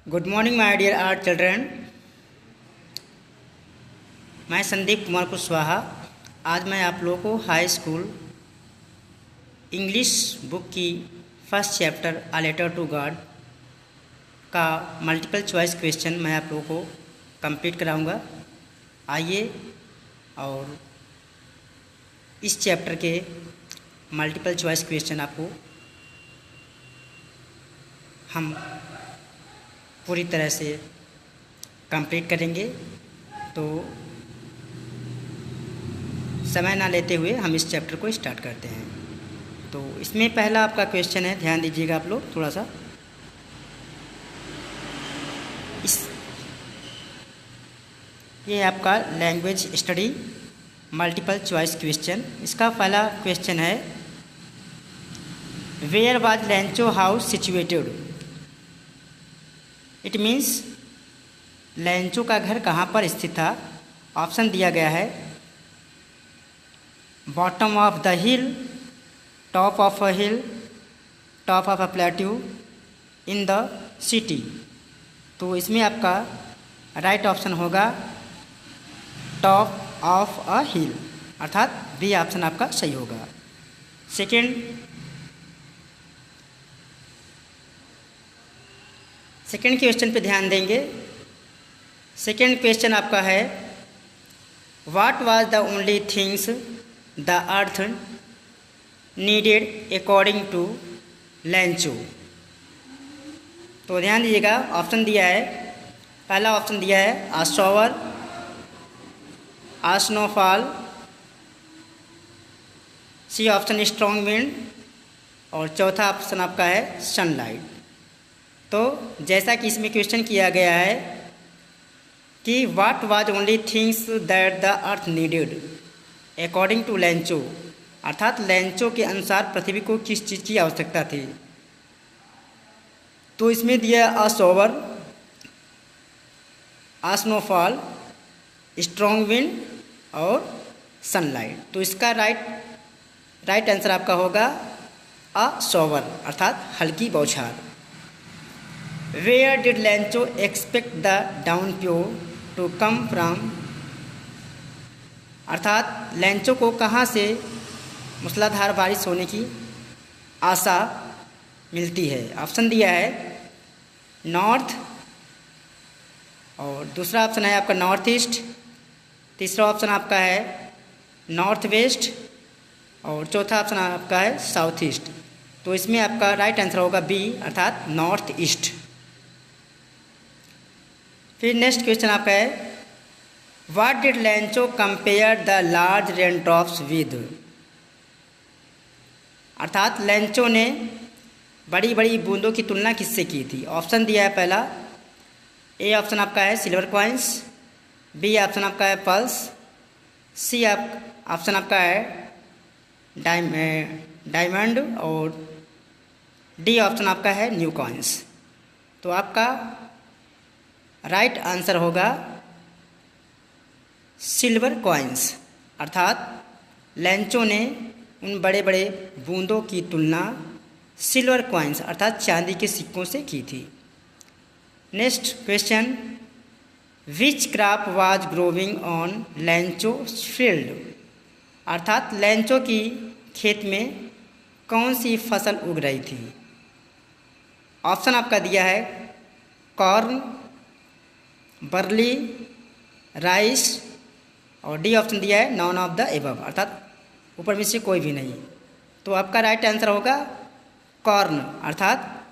Good morning my dear art children. मैं संदीप कुमार कुशवाहा। आज मैं आप लोगों को हाई स्कूल इंग्लिश बुक की first chapter a letter to God का मल्टीपल चॉइस क्वेश्चन मैं आप लोगों को कंप्लीट कराऊंगा। आइए और इस चैप्टर के मल्टीपल चॉइस क्वेश्चन आपको हम पूरी तरह से कंप्लीट करेंगे। तो समय ना लेते हुए हम इस चैप्टर को स्टार्ट करते हैं। तो इसमें पहला आपका क्वेश्चन है, ध्यान दीजिएगा आप लोग थोड़ा सा। ये आपका language study multiple choice question. इसका पहला क्वेश्चन है, where was Lencho house situated. It means Lencho का घर कहाँ पर स्थित था। ऑप्शन दिया गया है, bottom of the hill, top of a hill, top of a plateau, in the city. तो इसमें आपका राइट ऑप्शन होगा टॉप ऑफ अ हिल, अर्थात बी ऑप्शन आपका सही होगा। सेकेंड क्वेश्चन पे ध्यान देंगे। सेकेंड क्वेश्चन आपका है, what was the only things the earth needed according to Lencho. तो ध्यान दीजिएगा, ऑप्शन दिया है, पहला ऑप्शन दिया है A shower, A snowfall, C option strong wind, और चौथा ऑप्शन आपका है सनलाइट। तो जैसा कि इसमें क्वेश्चन किया गया है कि what was only things that the earth needed according to Lencho, अर्थात लैंचो के अनुसार पृथ्वी को किस चीज़ की आवश्यकता थी। तो इसमें दिया आ shower, A snowfall, strong wind और सनलाइट। तो इसका राइट आंसर आपका होगा आ शॉवर, अर्थात हल्की बौछार। Where did Lencho expect the downpour to come from, अर्थात लैंचो को कहाँ से मूसलाधार बारिश होने की आशा मिलती है। ऑप्शन दिया है नॉर्थ, और दूसरा ऑप्शन है आपका नॉर्थ ईस्ट, तीसरा ऑप्शन आपका है नॉर्थ वेस्ट, और चौथा ऑप्शन आपका है साउथ ईस्ट। तो इसमें आपका राइट आंसर होगा बी, अर्थात नॉर्थ ईस्ट। फिर नेक्स्ट क्वेश्चन आपका है, what did लैंचो compare the large rain drops with, अर्थात लैंचो ने बड़ी बड़ी बूंदों की तुलना किससे की थी। ऑप्शन दिया है पहला, ए ऑप्शन आपका है सिल्वर कॉइन्स, बी ऑप्शन आपका है पल्स, सी ऑप्शन आपका है डायमंड, और डी ऑप्शन आपका है न्यू कॉइन्स। तो आपका राइट आंसर होगा सिल्वर कॉइन्स, अर्थात लैंचो ने उन बड़े बड़े बूंदों की तुलना सिल्वर कॉइन्स अर्थात चांदी के सिक्कों से की थी। Next question, which crop was growing on लैंचो field, अर्थात लैंचो की खेत में कौन सी फसल उग रही थी। ऑप्शन आपका दिया है कॉर्न, बर्ली, राइस, और डी ऑप्शन दिया है नॉन ऑफ द एबव, अर्थात ऊपर में से कोई भी नहीं। तो आपका राइट आंसर होगा कॉर्न, अर्थात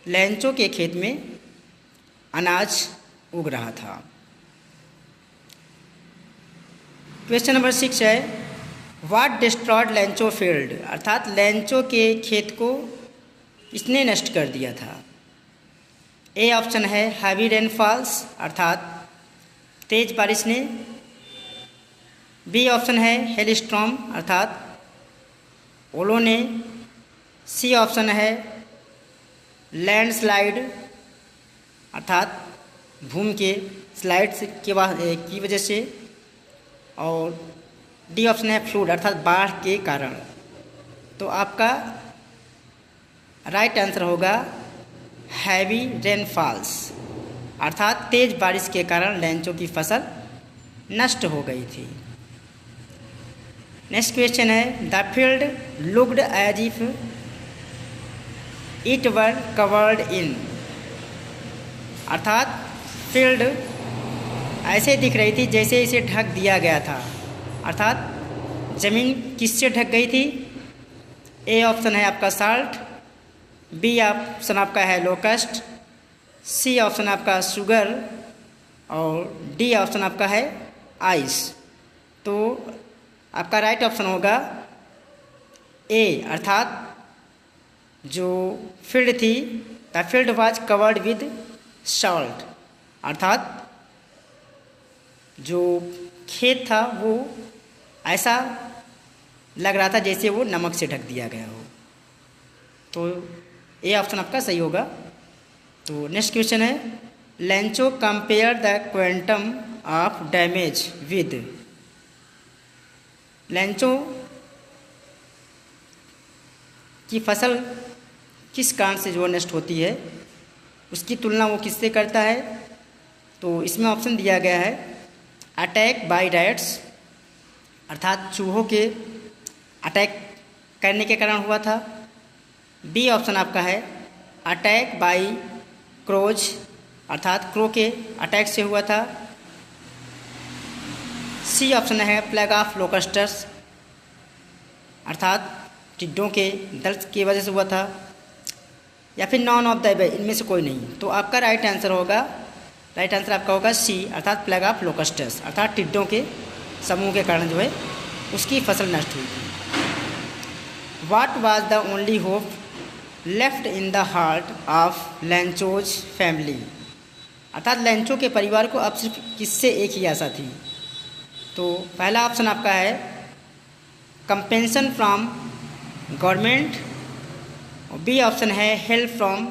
लैंचो के खेत में अनाज उग रहा था। क्वेश्चन नंबर 6 है, व्हाट डिस्ट्रॉयड लैंचो फील्ड, अर्थात लैंचो के खेत को इसने नष्ट कर दिया था। ए ऑप्शन है हैवी रेनफॉल्स, अर्थात तेज बारिश ने, बी ऑप्शन है हेल स्टॉर्म, अर्थात ओलों ने, सी ऑप्शन है लैंडस्लाइड, अर्थात भूमि के स्लाइड की वजह से, और डी ऑप्शन है फ्लूड, अर्थात बाढ़ के कारण। तो आपका राइट आंसर होगा हैवी रेनफॉल्स। अर्थात तेज बारिश के कारण लेंचों की फसल नष्ट हो गई थी। नेक्स्ट क्वेश्चन है, the field looked as if it were covered in. अर्थात फील्ड ऐसे दिख रही थी जैसे इसे ढक दिया गया था। अर्थात ज़मीन किससे ढक गई थी? ए ऑप्शन है आपका साल्ट, बी ऑप्शन आपका है लोकस्ट, सी ऑप्शन आपका शुगर और डी ऑप्शन आपका है आइस। तो आपका राइट ऑप्शन होगा ए, अर्थात जो फील्ड थी, the field was covered with salt. अर्थात जो खेत था वो ऐसा लग रहा था जैसे वो नमक से ढक दिया गया हो। तो ए ऑप्शन आपका सही होगा। तो नेक्स्ट क्वेश्चन है, Lencho compare the quantum of damage with. Lencho की फसल किस कारण से जो नष्ट होती है उसकी तुलना वो किससे करता है? तो इसमें ऑप्शन दिया गया है, अटैक बाय रैट्स, अर्थात चूहों के अटैक करने के कारण हुआ था। बी ऑप्शन आपका है अटैक बाय क्रोज, अर्थात क्रो के अटैक से हुआ था। सी ऑप्शन है प्लेग ऑफ लोकस्टर्स, अर्थात टिड्डों के दर्द की वजह से हुआ था, या फिर नॉन ऑफ द अबव, इनमें से कोई नहीं। तो आपका राइट आंसर आपका होगा सी, अर्थात प्लेग ऑफ लोकस्टर्स, अर्थात टिड्डों के समूह के कारण जो है उसकी फसल नष्ट हुई थी। What was the only hope left in the heart of Lencho's family. अर्थात लेंचो के परिवार को अब सिर्फ किससे एक ही आशा थी? तो पहला ऑप्शन आपका है कंपेंसन फ्रॉम गवर्नमेंट, और बी ऑप्शन है हेल्प फ्रॉम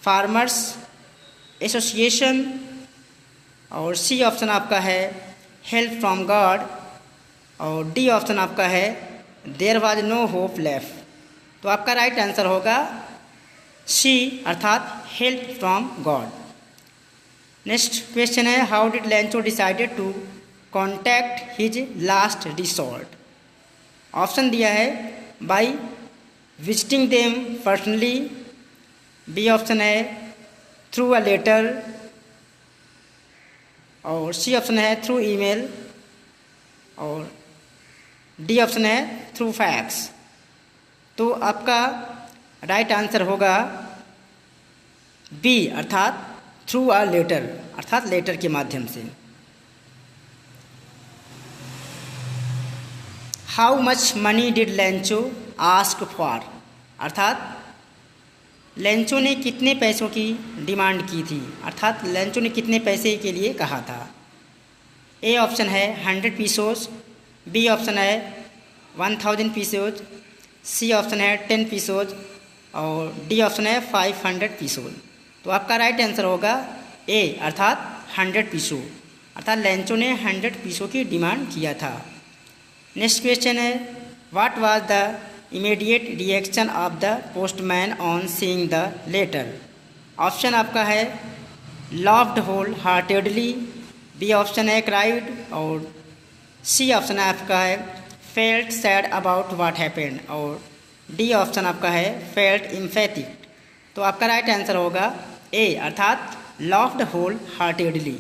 फार्मर्स एसोसिएशन, और सी ऑप्शन आपका है हेल्प फ्रॉम गॉड, और डी ऑप्शन आपका है there was no hope left. तो आपका राइट आंसर होगा सी, अर्थात help from God. Next question है, how did Lencho decided to contact his last resort. Option दिया है by visiting them personally, B option है थ्रू अ लेटर, और C option है थ्रू ईमेल, और D option है through fax. तो आपका राइट आंसर होगा बी, अर्थात थ्रू अ लेटर, अर्थात लेटर के माध्यम से। How much money did Lencho ask for. अर्थात लेंचो ने कितने पैसों की डिमांड की थी, अर्थात लेंचो ने कितने पैसे के लिए कहा था? ए ऑप्शन है 100 पीसोज, बी ऑप्शन है 1000 पीसोज, सी ऑप्शन है 10 पीसोज, और डी ऑप्शन है 500 पीसोज। तो आपका राइट आंसर होगा ए, अर्थात 100 पीसो, अर्थात लेंचो ने 100 पीसो की डिमांड किया था। नेक्स्ट क्वेश्चन है, what was the immediate reaction of the postman on seeing the letter. Option आपका है loved wholeheartedly, B option है क्राइड, और सी ऑप्शन आपका है felt sad about what happened, और डी ऑप्शन आपका है फेल्ट इम्फेटिक। तो आपका राइट आंसर होगा ए, अर्थात loved wholeheartedly.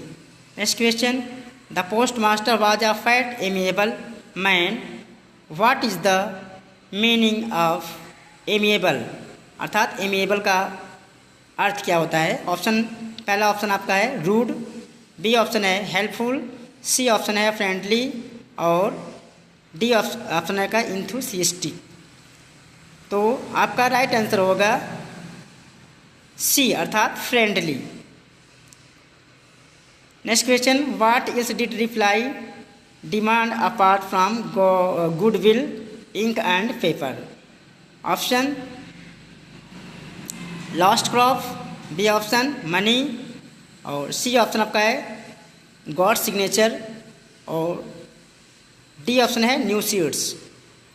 Next question, the postmaster was a fat amiable man, what is the meaning of amiable. अर्थात amiable का अर्थ क्या होता है? पहला ऑप्शन आपका है रूड, बी ऑप्शन है हेल्पफुल, सी ऑप्शन है फ्रेंडली, और डी ऑप्शन है का इंथुसिस्टिक। तो आपका राइट आंसर होगा सी, अर्थात friendly. Next question, what else did reply demand apart from goodwill ink and paper. Option lost crop, B option money, और सी ऑप्शन आपका है गॉड सिग्नेचर, और डी ऑप्शन है न्यू सीड्स।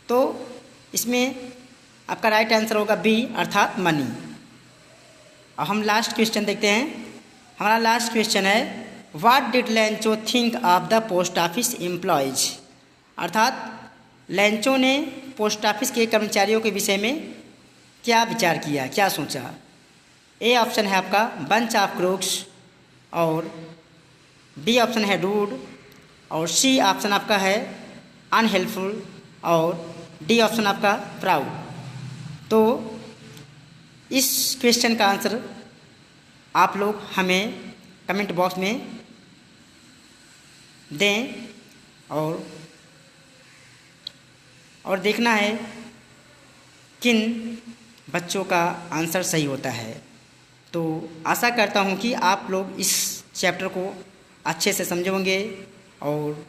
तो इसमें आपका राइट आंसर होगा बी, अर्थात मनी। और हम लास्ट क्वेश्चन देखते हैं, हमारा लास्ट क्वेश्चन है, what did Lencho think of the post office employees, अर्थात लेंचो ने पोस्ट ऑफिस के कर्मचारियों के विषय में क्या विचार किया, क्या सोचा। ए ऑप्शन है आपका बंच ऑफ क्रूक्स, और बी ऑप्शन है रूड, और सी ऑप्शन आपका है अनहेल्पफुल, और डी ऑप्शन आपका प्राउड। तो इस क्वेश्चन का आंसर आप लोग हमें कमेंट बॉक्स में दें, और देखना है किन बच्चों का आंसर सही होता है। तो आशा करता हूँ कि आप लोग इस चैप्टर को अच्छे से समझे होंगे, और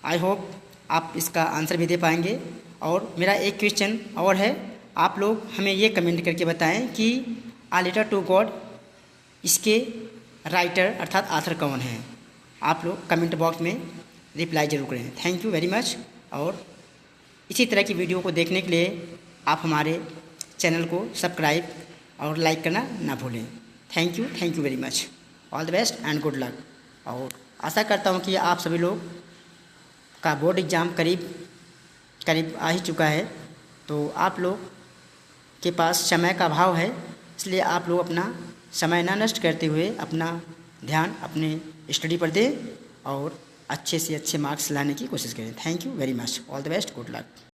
आई होप आप इसका आंसर भी दे पाएंगे। और मेरा एक क्वेश्चन और है, आप लोग हमें ये कमेंट करके बताएं कि आ लेटर टू गॉड इसके राइटर अर्थात आथर कौन है। आप लोग कमेंट बॉक्स में रिप्लाई जरूर करें। Thank you very much. और इसी तरह की वीडियो को देखने के लिए आप हमारे चैनल को सब्सक्राइब और लाइक करना ना भूलें। Thank you very much. All the best and good luck. और आशा करता हूँ कि आप सभी लोग का बोर्ड एग्ज़ाम करीब आ ही चुका है, तो आप लोग के पास समय का अभाव है, इसलिए आप लोग अपना समय ना नष्ट करते हुए अपना ध्यान अपने स्टडी पर दें और अच्छे से अच्छे मार्क्स लाने की कोशिश करें। Thank you very much. All the best, good luck.